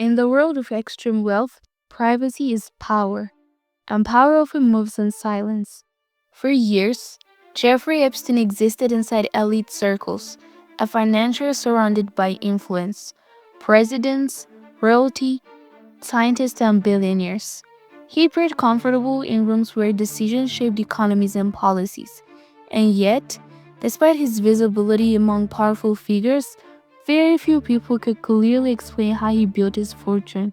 In the world of extreme wealth, privacy is power, and power often moves in silence. For years, Jeffrey Epstein existed inside elite circles, a financier surrounded by influence, presidents, royalty, scientists, and billionaires. He appeared comfortable in rooms where decisions shaped economies and policies. And yet, despite his visibility among powerful figures, very few people could clearly explain how he built his fortune.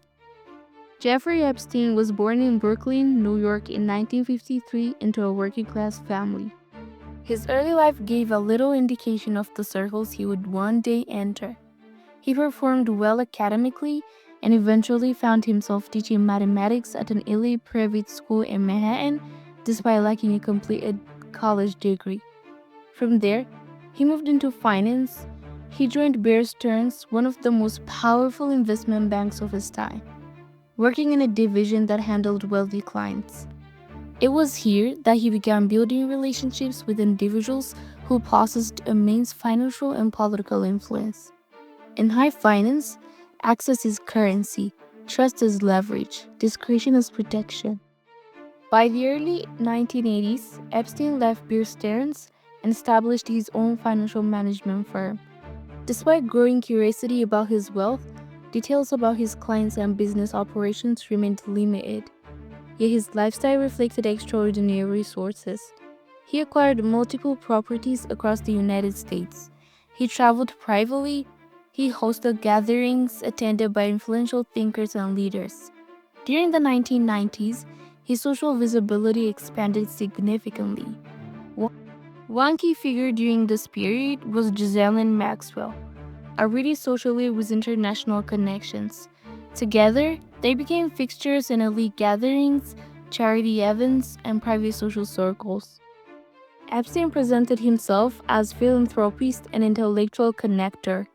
Jeffrey Epstein was born in Brooklyn, New York in 1953 into a working-class family. His early life gave a little indication of the circles he would one day enter. He performed well academically and eventually found himself teaching mathematics at an elite private school in Manhattan despite lacking a completed college degree. From there, he moved into finance. He joined Bear Stearns, one of the most powerful investment banks of his time, working in a division that handled wealthy clients. It was here that he began building relationships with individuals who possessed immense financial and political influence. In high finance, access is currency, trust is leverage, discretion is protection. By the early 1980s, Epstein left Bear Stearns and established his own financial management firm. Despite growing curiosity about his wealth, details about his clients and business operations remained limited. Yet his lifestyle reflected extraordinary resources. He acquired multiple properties across the United States. He traveled privately. He hosted gatherings attended by influential thinkers and leaders. During the 1990s, his social visibility expanded significantly. One key figure during this period was Ghislaine Maxwell, a British socialite with international connections. Together, they became fixtures in elite gatherings, charity events, and private social circles. Epstein presented himself as philanthropist and intellectual connector.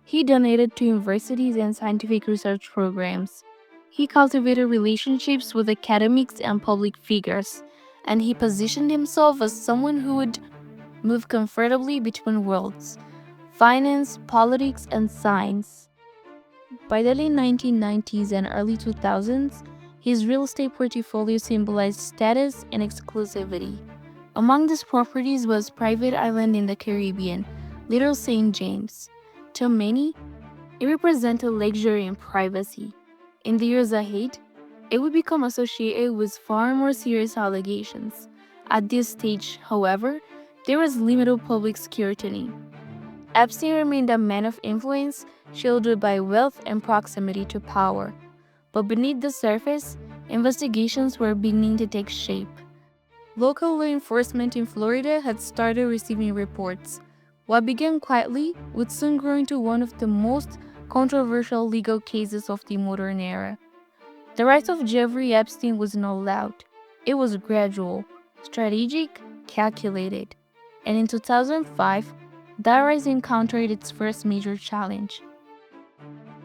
He donated to universities and scientific research programs. He cultivated relationships with academics and public figures, and he positioned himself as someone who would move comfortably between worlds: finance, politics, and science. By the late 1990s and early 2000s, his real estate portfolio symbolized status and exclusivity. Among these properties was private island in the Caribbean, Little St. James. To many, it represented luxury and privacy. In the years ahead, it would become associated with far more serious allegations. At this stage, however, there was limited public scrutiny. Epstein remained a man of influence, shielded by wealth and proximity to power. But beneath the surface, investigations were beginning to take shape. Local law enforcement in Florida had started receiving reports. What began quietly would soon grow into one of the most controversial legal cases of the modern era. The rise of Jeffrey Epstein was not loud. It was gradual, strategic, calculated. And in 2005, that rise encountered its first major challenge.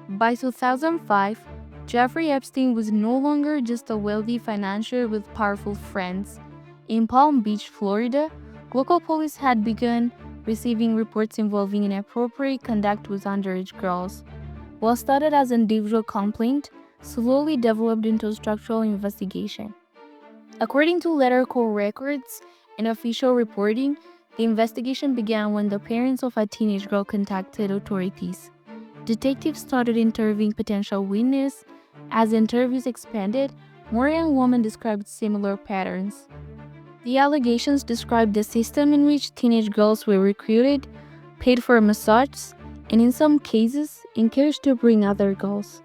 By 2005, Jeffrey Epstein was no longer just a wealthy financier with powerful friends. In Palm Beach, Florida, local police had begun receiving reports involving inappropriate conduct with underage girls. What started as an individual complaint slowly developed into a structural investigation. According to letter court records and official reporting, the investigation began when the parents of a teenage girl contacted authorities. Detectives started interviewing potential witnesses. As interviews expanded, more young women described similar patterns. The allegations described the system in which teenage girls were recruited, paid for massages, and in some cases, encouraged to bring other girls.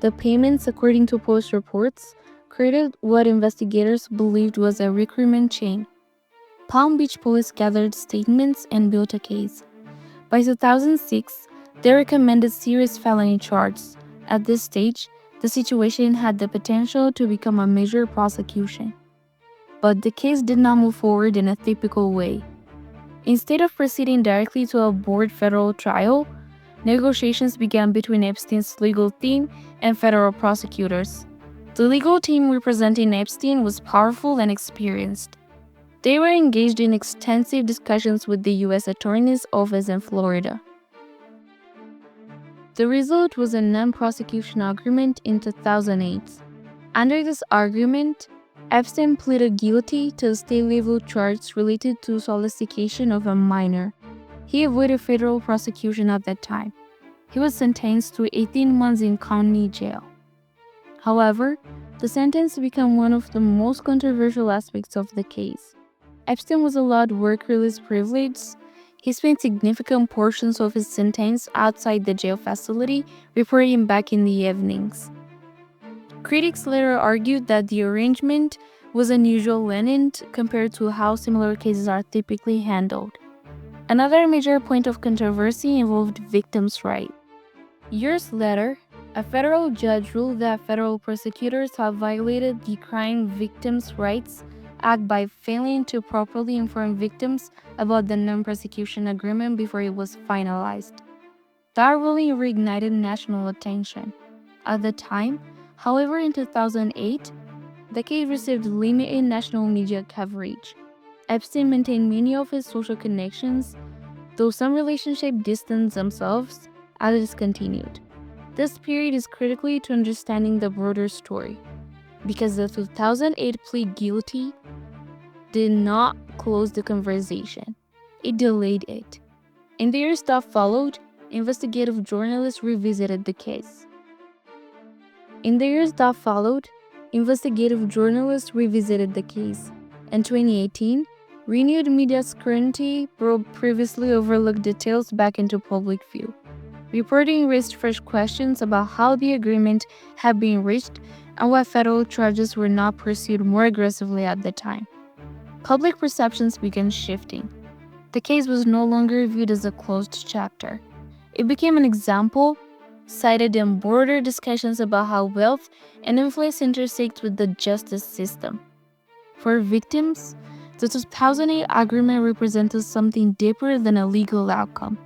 The payments, according to police reports, created what investigators believed was a recruitment chain. Palm Beach police gathered statements and built a case. By 2006, they recommended serious felony charges. At this stage, the situation had the potential to become a major prosecution. But the case did not move forward in a typical way. Instead of proceeding directly to a board federal trial, negotiations began between Epstein's legal team and federal prosecutors. The legal team representing Epstein was powerful and experienced. They were engaged in extensive discussions with the U.S. Attorney's Office in Florida. The result was a non-prosecution agreement in 2008. Under this agreement, Epstein pleaded guilty to a state-level charge related to solicitation of a minor. He avoided federal prosecution at that time. He was sentenced to 18 months in county jail. However, the sentence became one of the most controversial aspects of the case. Epstein was allowed work release privilege. He spent significant portions of his sentence outside the jail facility, reporting back in the evenings. Critics later argued that the arrangement was unusual and lenient compared to how similar cases are typically handled. Another major point of controversy involved victims' rights. Years later, a federal judge ruled that federal prosecutors have violated the Crime Victims' Rights Act by failing to properly inform victims about the non-prosecution agreement before it was finalized. That ruling reignited national attention. At the time, however, in 2008, the case received limited national media coverage. Epstein maintained many of his social connections, though some relationships distanced themselves, others continued. This period is critical to understanding the broader story, because the 2008 plea guilty did not close the conversation. It delayed it. In the years that followed, investigative journalists revisited the case. In 2018, renewed media scrutiny brought previously overlooked details back into public view. Reporting raised fresh questions about how the agreement had been reached and why federal charges were not pursued more aggressively at the time. Public perceptions began shifting. The case was no longer viewed as a closed chapter. It became an example cited in broader discussions about how wealth and influence intersect with the justice system. For victims, the 2008 agreement represented something deeper than a legal outcome.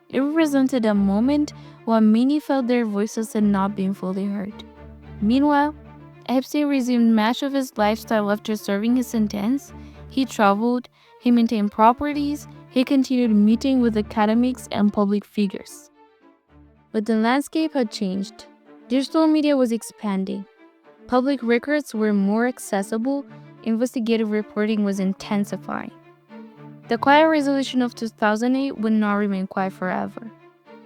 It represented a moment when many felt their voices had not been fully heard. Meanwhile, Epstein resumed much of his lifestyle after serving his sentence. He traveled, he maintained properties, he continued meeting with academics and public figures. But the landscape had changed. Digital media was expanding. Public records were more accessible, investigative reporting was intensifying. The quiet resolution of 2008 would not remain quiet forever.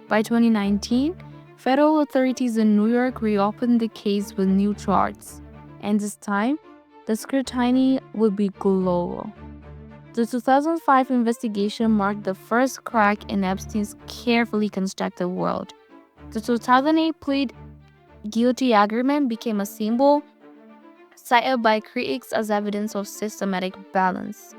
By 2019, federal authorities in New York reopened the case with new charges, and this time, the scrutiny would be global. The 2005 investigation marked the first crack in Epstein's carefully constructed world. The 2008 plea guilty agreement became a symbol cited by critics as evidence of systematic balance.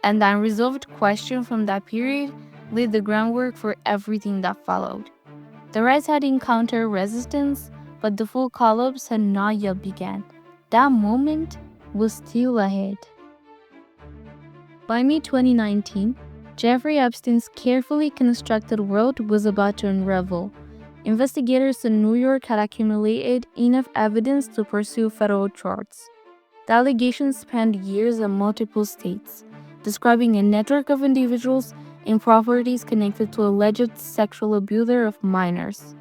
And the unresolved question from that period laid the groundwork for everything that followed. The rise had encountered resistance, but the full collapse had not yet begun. That moment was still ahead. By mid-2019, Jeffrey Epstein's carefully constructed world was about to unravel. Investigators in New York had accumulated enough evidence to pursue federal charges. The allegations spanned years in multiple states, describing a network of individuals and properties connected to alleged sexual abuser of minors.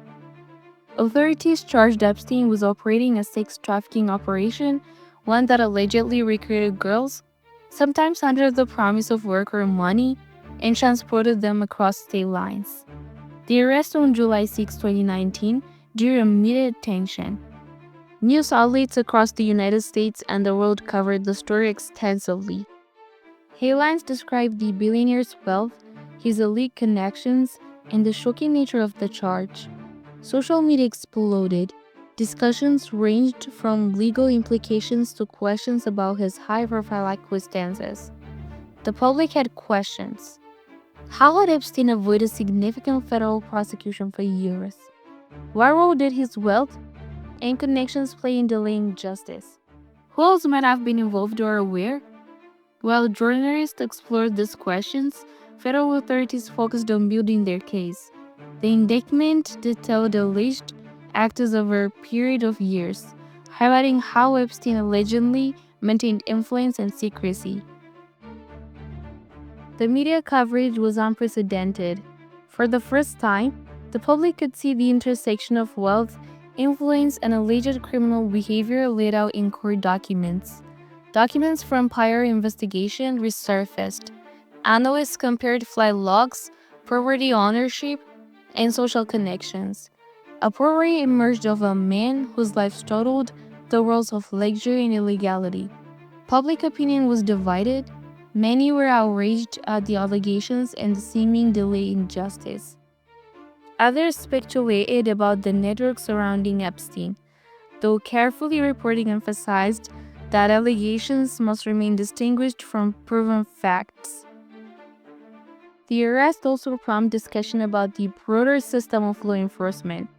Authorities charged Epstein with operating a sex trafficking operation, one that allegedly recruited girls, sometimes under the promise of work or money, and transported them across state lines. The arrest on July 6, 2019, drew immediate attention. News outlets across the United States and the world covered the story extensively. Headlines described the billionaire's wealth, his elite connections, and the shocking nature of the charge. Social media exploded. Discussions ranged from legal implications to questions about his high-profile acquaintances. The public had questions. How had Epstein avoided significant federal prosecution for years? What role did his wealth and connections play in delaying justice? Who else might have been involved or aware? While journalists explored these questions, federal authorities focused on building their case. The indictment detailed alleged acts over a period of years, highlighting how Epstein allegedly maintained influence and secrecy. The media coverage was unprecedented. For the first time, The public could see the intersection of wealth, influence, and alleged criminal behavior laid out in court documents. Documents from prior investigation resurfaced. Analysts compared flight logs, property ownership, and social connections. A story emerged of a man whose life straddled the worlds of luxury and illegality. Public opinion was divided. Many were outraged at the allegations and the seeming delay in justice. Others speculated about the network surrounding Epstein, though carefully reporting emphasized that allegations must remain distinguished from proven facts. The arrest also prompted discussion about the broader system of law enforcement.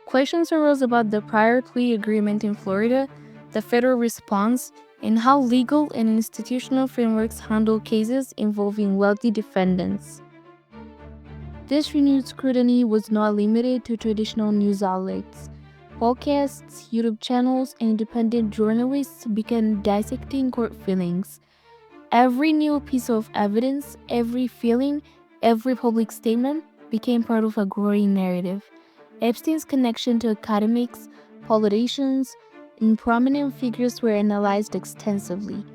Questions arose about the prior plea agreement in Florida, the federal response, and how legal and institutional frameworks handle cases involving wealthy defendants. This renewed scrutiny was not limited to traditional news outlets. Podcasts, YouTube channels, and independent journalists began dissecting court filings. Every new piece of evidence, every feeling, every public statement became part of a growing narrative. Epstein's connection to academics, politicians, and prominent figures were analyzed extensively.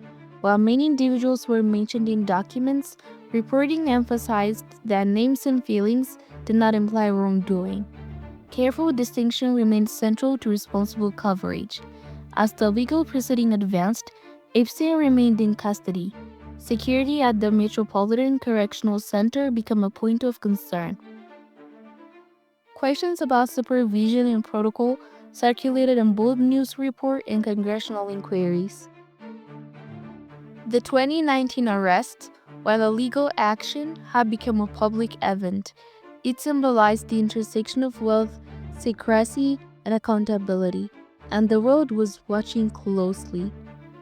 While many individuals were mentioned in documents, reporting emphasized that names and feelings did not imply wrongdoing. Careful distinction remained central to responsible coverage. As the legal proceeding advanced, Epstein remained in custody. Security at the Metropolitan Correctional Center became a point of concern. Questions about supervision and protocol circulated in both news reports and congressional inquiries. The 2019 arrest, while a legal action, had become a public event. It symbolized the intersection of wealth, secrecy, and accountability, and the world was watching closely.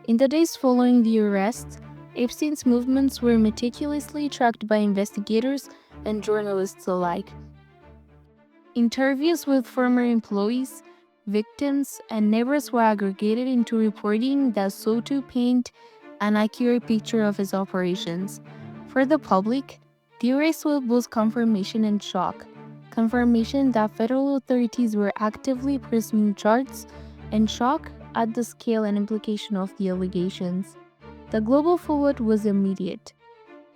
In the days following the arrest, Epstein's movements were meticulously tracked by investigators and journalists alike. Interviews with former employees, victims, and neighbors were aggregated into reporting that sought to paint an accurate picture of his operations. For the public, the arrest was both confirmation and shock. Confirmation that federal authorities were actively pursuing charges, and shock at the scale and implication of the allegations. The global fallout was immediate.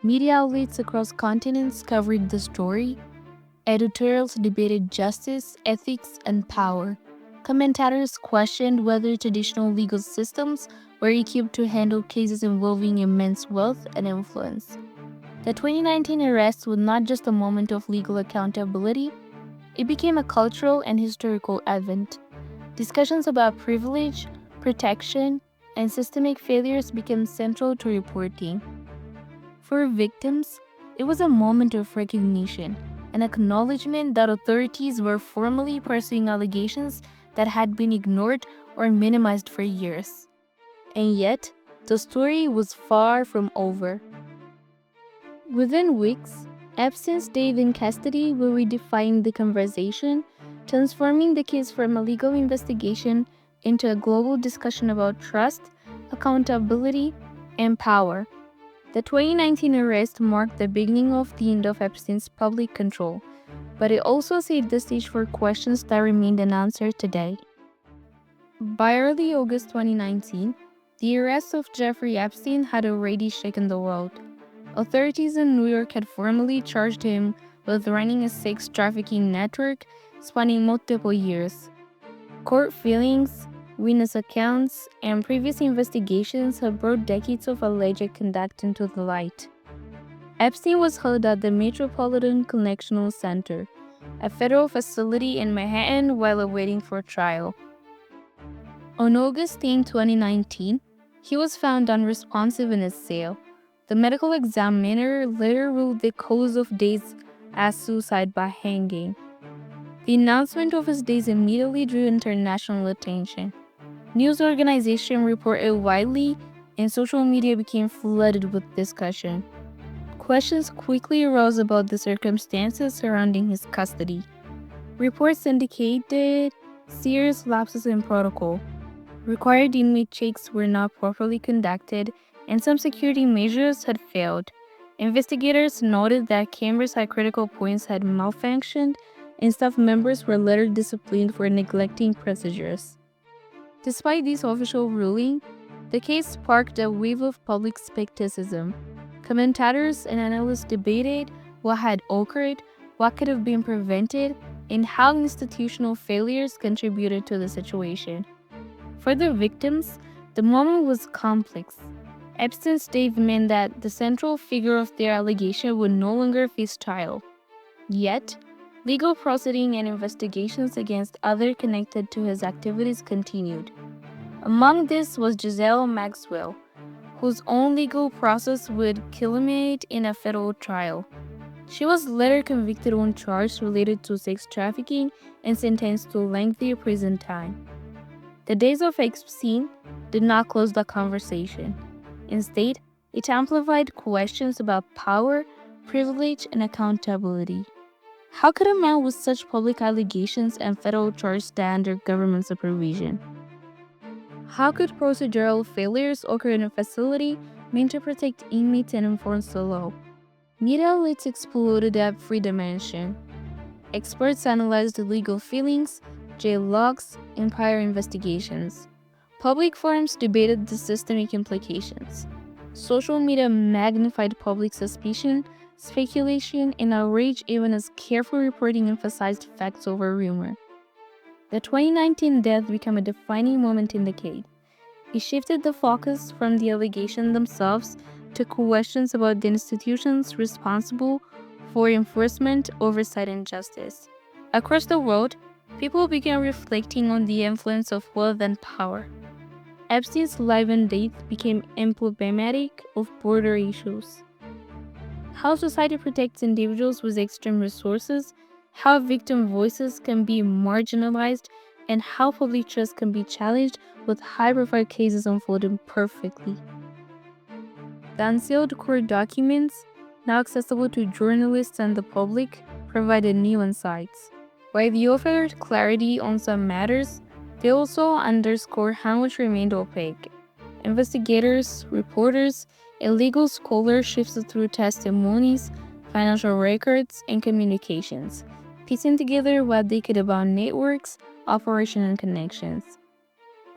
Media outlets across continents covered the story. Editorials debated justice, ethics, and power. Commentators questioned whether traditional legal systems were equipped to handle cases involving immense wealth and influence. The 2019 arrest was not just a moment of legal accountability, it became a cultural and historical event. Discussions about privilege, protection, and systemic failures became central to reporting. For victims, it was a moment of recognition, an acknowledgement that authorities were formally pursuing allegations that had been ignored or minimized for years. And yet, the story was far from over. Within weeks, Epstein's days in custody will redefine the conversation, transforming the case from a legal investigation into a global discussion about trust, accountability, and power. The 2019 arrest marked the beginning of the end of Epstein's public control, but it also set the stage for questions that remained unanswered today. By early August 2019, the arrest of Jeffrey Epstein had already shaken the world. Authorities in New York had formally charged him with running a sex trafficking network spanning multiple years. Court filings, witness accounts, and previous investigations have brought decades of alleged conduct into the light. Epstein was held at the Metropolitan Correctional Center, a federal facility in Manhattan, while awaiting for trial. On August 10, 2019, he was found unresponsive in his cell. The medical examiner later ruled the cause of death as suicide by hanging. The announcement of his death immediately drew international attention. News organizations reported widely, and social media became flooded with discussion. Questions quickly arose about the circumstances surrounding his custody. Reports indicated serious lapses in protocol. Required inmate checks were not properly conducted, and some security measures had failed. Investigators noted that cameras at critical points had malfunctioned, and staff members were later disciplined for neglecting procedures. Despite this official ruling, the case sparked a wave of public skepticism. Commentators and analysts debated what had occurred, what could have been prevented, and how institutional failures contributed to the situation. For the victims, the moment was complex. Epstein's death meant that the central figure of their allegation would no longer face trial. Yet, legal proceedings and investigations against others connected to his activities continued. Among this was Giselle Maxwell, whose own legal process would culminate in a federal trial. She was later convicted on charges related to sex trafficking and sentenced to lengthy prison time. The days of Epstein did not close the conversation. Instead, it amplified questions about power, privilege, and accountability. How could a man with such public allegations and federal charges stand under government supervision? How could procedural failures occur in a facility meant to protect inmates and enforce the law? Media outlets exploded every dimension. Experts analyzed the legal feelings, jail logs, and prior investigations. Public forums debated the systemic implications. Social media magnified public suspicion, speculation, and outrage even as careful reporting emphasized facts over rumor. The 2019 death became a defining moment in the case. It shifted the focus from the allegations themselves to questions about the institutions responsible for enforcement, oversight, and justice. Across the world, people began reflecting on the influence of wealth and power. Epstein's life and death became emblematic of broader issues. How society protects individuals with extreme resources, how victim voices can be marginalized, and how public trust can be challenged with high-profile cases unfolding perfectly. The unsealed court documents, now accessible to journalists and the public, provided new insights. While they offered clarity on some matters, they also underscored how much remained opaque. Investigators, reporters, and legal scholars shifted through testimonies, financial records, and communications, piecing together what they could about networks, operation, and connections.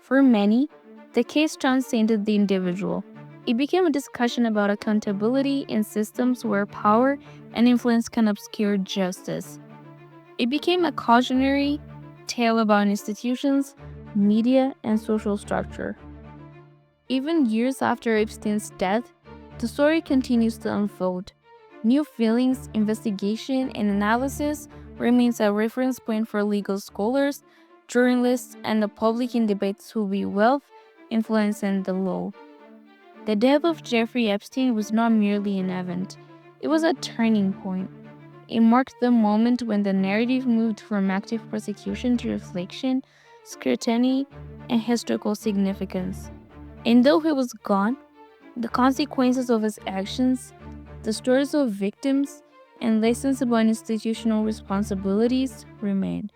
For many, the case transcended the individual. It became a discussion about accountability in systems where power and influence can obscure justice. It became a cautionary tale about institutions, media, and social structure. Even years after Epstein's death, the story continues to unfold. New feelings, investigation, and analysis remains a reference point for legal scholars, journalists, and the public in debates over wealth, influence, and the law. The death of Jeffrey Epstein was not merely an event, it was a turning point. It marked the moment when the narrative moved from active prosecution to reflection, scrutiny, and historical significance. And though he was gone, the consequences of his actions, the stories of victims, and lessons about institutional responsibilities remained.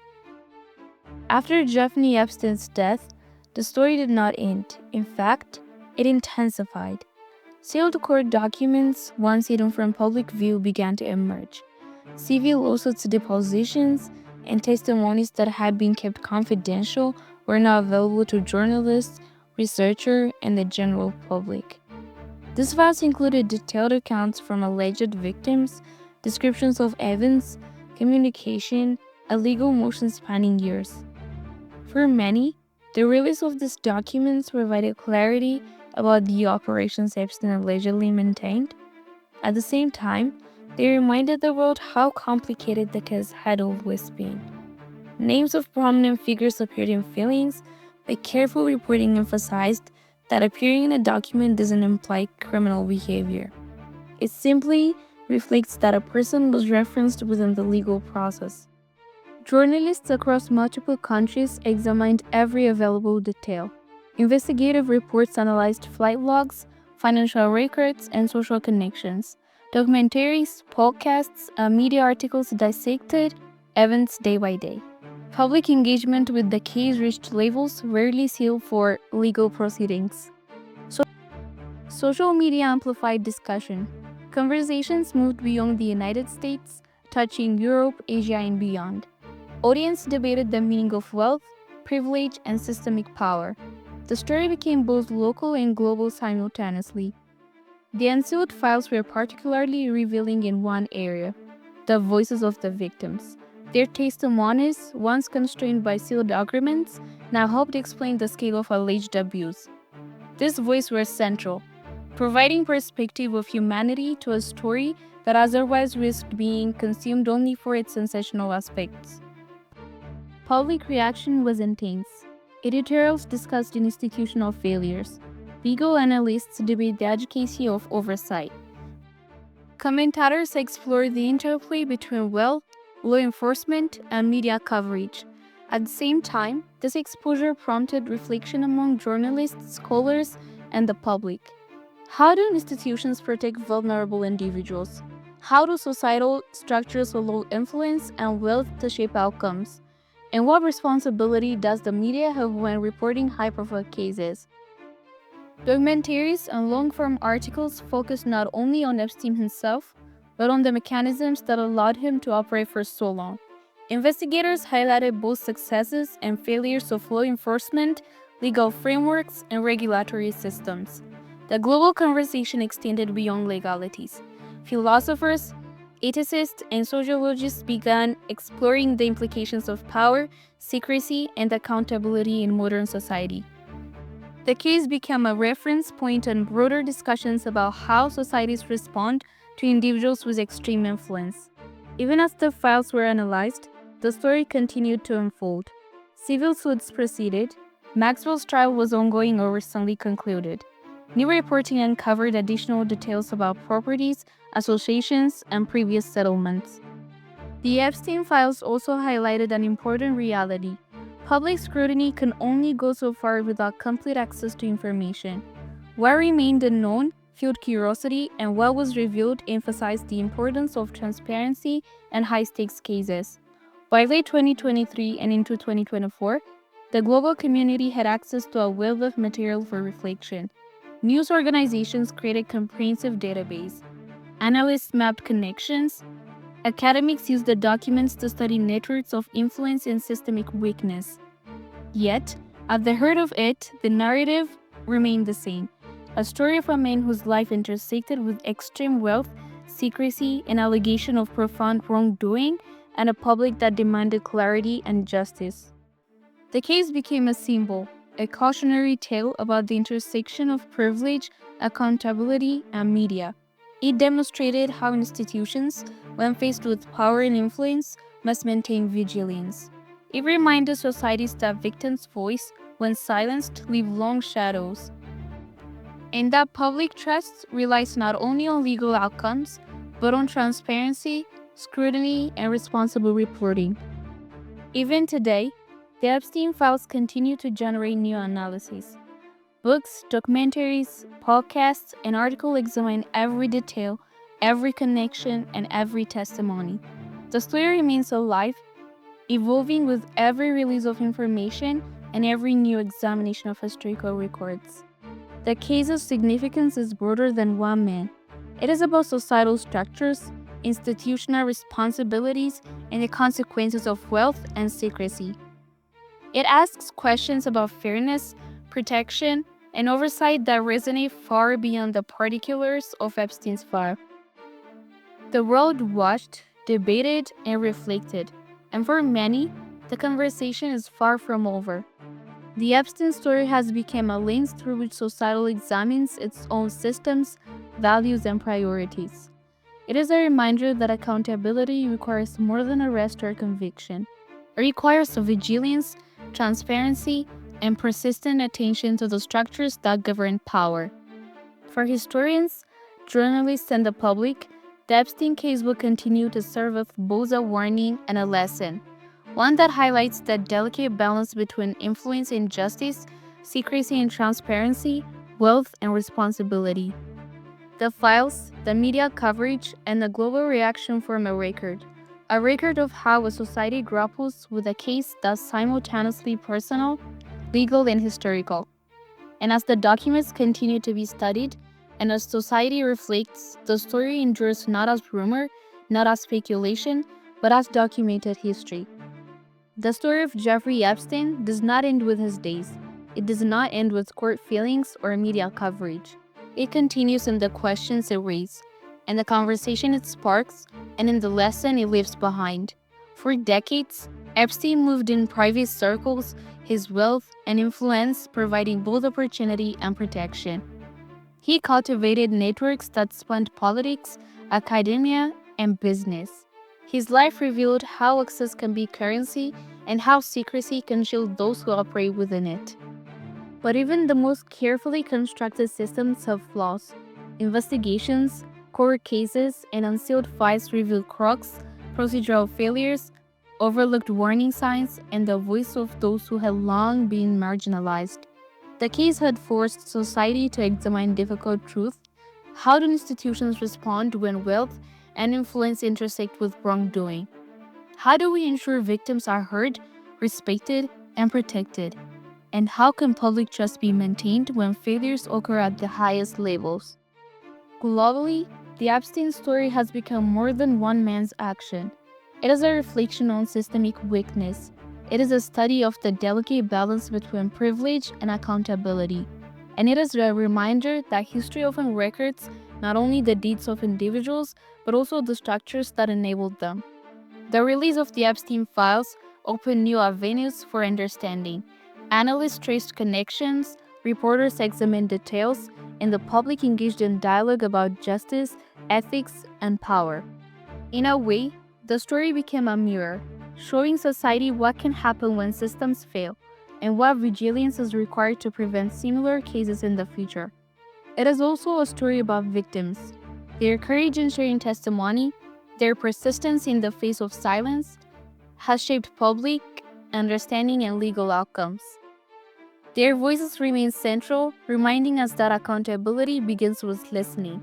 After Jeffrey Epstein's death, the story did not end. In fact, it intensified. Sealed court documents, once hidden from public view, began to emerge. Civil lawsuits, depositions, and testimonies that had been kept confidential were now available to journalists, researchers, and the general public. These files included detailed accounts from alleged victims, descriptions of events, communication, and legal motion spanning years. For many, the release of these documents provided clarity about the operations Epstein allegedly maintained. At the same time, they reminded the world how complicated the case had always been. Names of prominent figures appeared in filings, but careful reporting emphasized that appearing in a document doesn't imply criminal behavior. It simply reflects that a person was referenced within the legal process. Journalists across multiple countries examined every available detail. Investigative reports analyzed flight logs, financial records, and social connections. Documentaries, podcasts, and media articles dissected events day by day. Public engagement with the case reached levels rarely seen for legal proceedings. Social media amplified discussion. Conversations moved beyond the United States, touching Europe, Asia, and beyond. Audience debated the meaning of wealth, privilege, and systemic power. The story became both local and global simultaneously. The Unanswered files were particularly revealing in one area: the voices of the victims. Their testimonies, once constrained by sealed agreements, now helped explain the scale of alleged abuse. These voices were central, providing perspective of humanity to a story that otherwise risked being consumed only for its sensational aspects. Public reaction was intense. Editorials discussed institutional failures. Legal analysts debate the advocacy of oversight. Commentators explored the interplay between wealth, law enforcement, and media coverage. At the same time, this exposure prompted reflection among journalists, scholars, and the public. How do institutions protect vulnerable individuals? How do societal structures allow influence and wealth to shape outcomes? And what responsibility does the media have when reporting high-profile cases? Documentaries and long-form articles focus not only on Epstein himself, but on the mechanisms that allowed him to operate for so long. Investigators highlighted both successes and failures of law enforcement, legal frameworks, and regulatory systems. The global conversation extended beyond legalities. Philosophers, ethicists, and sociologists began exploring the implications of power, secrecy, and accountability in modern society. The case became a reference point in broader discussions about how societies respond to individuals with extreme influence. Even as the files were analyzed, the story continued to unfold. Civil suits proceeded. Maxwell's trial was ongoing or recently concluded. New reporting uncovered additional details about properties, associations, and previous settlements. The Epstein files also highlighted an important reality. Public scrutiny can only go so far without complete access to information. What remained unknown fueled curiosity, and what was revealed emphasized the importance of transparency and high-stakes cases. By late 2023 and into 2024, the global community had access to a wealth of material for reflection. News organizations created comprehensive database. Analysts mapped connections. Academics used the documents to study networks of influence and systemic weakness. Yet, at the heart of it, the narrative remained the same: a story of a man whose life intersected with extreme wealth, secrecy, and allegation of profound wrongdoing, and a public that demanded clarity and justice. The case became a symbol, a cautionary tale about the intersection of privilege, accountability, and media. It demonstrated how institutions, when faced with power and influence, must maintain vigilance. It reminded societies that victims' voice, when silenced, leave long shadows, and that public trust relies not only on legal outcomes, but on transparency, scrutiny, and responsible reporting. Even today, the Epstein files continue to generate new analyses. Books, documentaries, podcasts, and articles examine every detail, every connection, and every testimony. The story remains alive, evolving with every release of information and every new examination of historical records. The case's significance is broader than one man. It is about societal structures, institutional responsibilities, and the consequences of wealth and secrecy. It asks questions about fairness, protection, and oversight that resonate far beyond the particulars of Epstein's file. The world watched, debated, and reflected, and for many, the conversation is far from over. The Epstein story has become a lens through which society examines its own systems, values, and priorities. It is a reminder that accountability requires more than arrest or conviction. It requires vigilance, transparency, and persistent attention to the structures that govern power. For historians, journalists, and the public, the Epstein case will continue to serve as both a warning and a lesson, one that highlights the delicate balance between influence and justice, secrecy and transparency, wealth and responsibility. The files, the media coverage, and the global reaction form a record of how a society grapples with a case that's simultaneously personal, legal, and historical. And as the documents continue to be studied, and as society reflects, the story endures not as rumor, not as speculation, but as documented history. The story of Jeffrey Epstein does not end with his days. It does not end with court filings or media coverage. It continues in the questions it raises, in the conversation it sparks, and in the lesson it leaves behind. For decades, Epstein moved in private circles, his wealth and influence providing both opportunity and protection. He cultivated networks that spanned politics, academia, and business. His life revealed how access can be currency and how secrecy can shield those who operate within it. But even the most carefully constructed systems have flaws. Investigations, court cases, and unsealed files reveal crooks, procedural failures, overlooked warning signs, and the voice of those who had long been marginalized. The case had forced society to examine difficult truth. How do institutions respond when wealth and influence intersect with wrongdoing? How do we ensure victims are heard, respected, and protected? And how can public trust be maintained when failures occur at the highest levels? Globally, the Epstein story has become more than one man's action. It is a reflection on systemic weakness. It is a study of the delicate balance between privilege and accountability. And it is a reminder that history often records not only the deeds of individuals, but also the structures that enabled them. The release of the Epstein files opened new avenues for understanding. Analysts traced connections, reporters examined details, and the public engaged in dialogue about justice, ethics, and power. In a way, the story became a mirror, showing society what can happen when systems fail and what vigilance is required to prevent similar cases in the future. It is also a story about victims, their courage in sharing testimony, their persistence in the face of silence, has shaped public understanding and legal outcomes. Their voices remain central, reminding us that accountability begins with listening.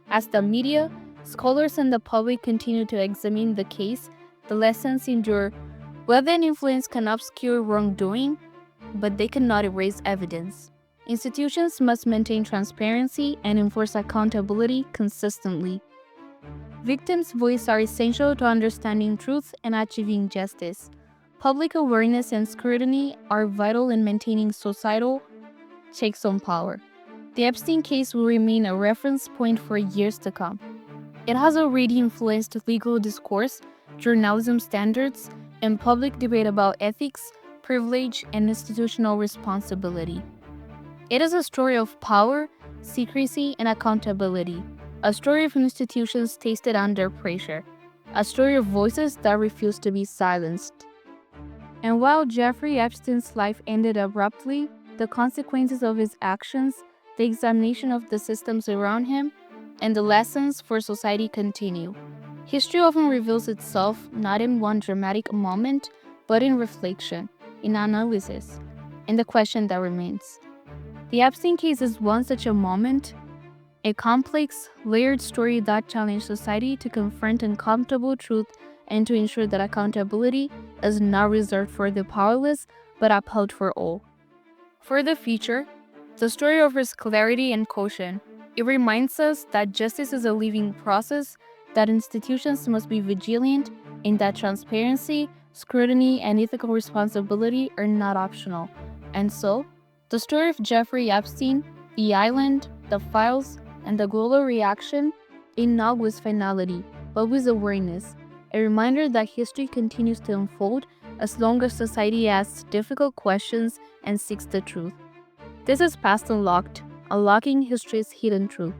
As the media, scholars, and the public continue to examine the case, the lessons endure. Wealth and influence can obscure wrongdoing, but they cannot erase evidence. Institutions must maintain transparency and enforce accountability consistently. Victims' voices are essential to understanding truth and achieving justice. Public awareness and scrutiny are vital in maintaining societal checks on power. The Epstein case will remain a reference point for years to come. It has already influenced legal discourse, journalism standards, and public debate about ethics, privilege, and institutional responsibility. It is a story of power, secrecy, and accountability, a story of institutions tasted under pressure, a story of voices that refuse to be silenced. And while Jeffrey Epstein's life ended abruptly, the consequences of his actions, the examination of the systems around him, and the lessons for society continue. History often reveals itself not in one dramatic moment, but in reflection, in analysis, in the question that remains. The Epstein case is one such a moment, a complex, layered story that challenged society to confront uncomfortable truth and to ensure that accountability is not reserved for the powerless, but upheld for all. For the future, the story offers clarity and caution. It reminds us that justice is a living process, that institutions must be vigilant, and that transparency, scrutiny, and ethical responsibility are not optional. And so, the story of Jeffrey Epstein, the island, the files, and the global reaction is not with finality, but with awareness. A reminder that history continues to unfold as long as society asks difficult questions and seeks the truth. This is Past Unlocked, unlocking history's hidden truth.